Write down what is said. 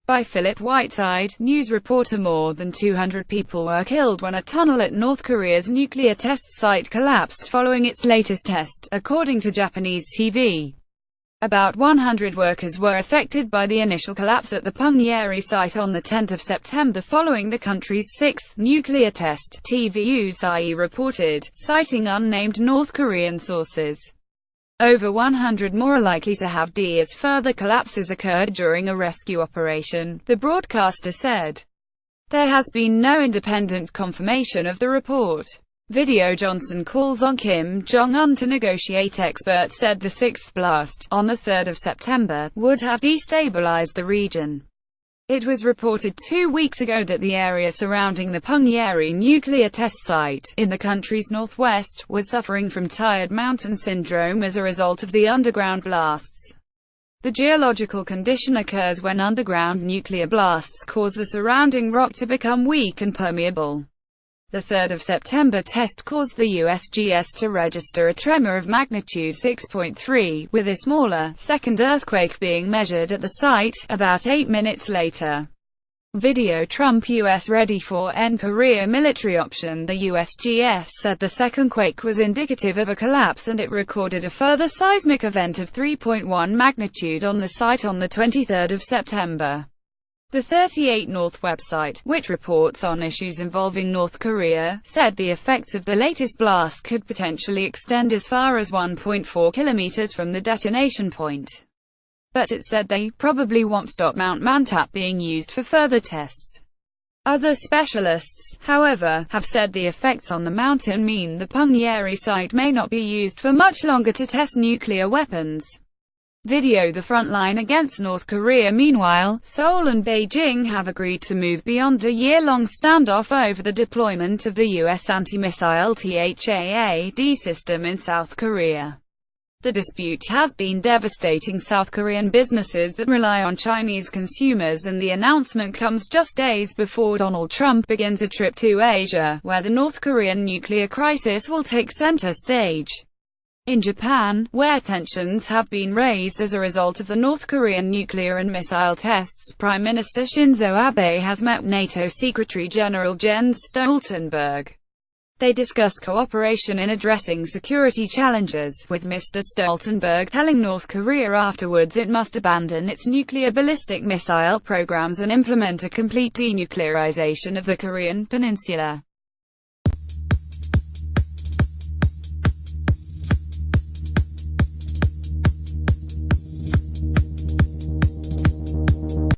By Philip Whiteside, news reporter. More than 200 people were killed when a tunnel at North Korea's nuclear test site collapsed following its latest test, according to Japanese TV. About 100 workers were affected by the initial collapse at the Punggye site on 10 September following the country's sixth nuclear test, TVUSI reported, citing unnamed North Korean sources. Over 100 more are likely to have died as further collapses occurred during a rescue operation, the broadcaster said. There has been no independent confirmation of the report. Video Johnson calls on Kim Jong-un to negotiate. Experts said the sixth blast, on 3 September, would have destabilized the region. It was reported 2 weeks ago that the area surrounding the Punggye nuclear test site, in the country's northwest, was suffering from tired mountain syndrome as a result of the underground blasts. The geological condition occurs when underground nuclear blasts cause the surrounding rock to become weak and permeable. The 3 September test caused the USGS to register a tremor of magnitude 6.3, with a smaller, second earthquake being measured at the site, about 8 minutes later. Video Trump U.S. ready for end Korea military option. The USGS said the second quake was indicative of a collapse and it recorded a further seismic event of 3.1 magnitude on the site on 23 September. The 38 North website, which reports on issues involving North Korea, said the effects of the latest blast could potentially extend as far as 1.4 kilometers from the detonation point. But it said they probably won't stop Mount Mantap being used for further tests. Other specialists, however, have said the effects on the mountain mean the Punggye site may not be used for much longer to test nuclear weapons. Video The front line against North Korea. Meanwhile, Seoul and Beijing have agreed to move beyond a year-long standoff over the deployment of the U.S. anti-missile THAAD system in South Korea. The dispute has been devastating South Korean businesses that rely on Chinese consumers, and the announcement comes just days before Donald Trump begins a trip to Asia, where the North Korean nuclear crisis will take center stage. In Japan, where tensions have been raised as a result of the North Korean nuclear and missile tests, Prime Minister Shinzo Abe has met NATO Secretary-General Jens Stoltenberg. They discussed cooperation in addressing security challenges, with Mr. Stoltenberg telling North Korea afterwards it must abandon its nuclear ballistic missile programs and implement a complete denuclearization of the Korean peninsula.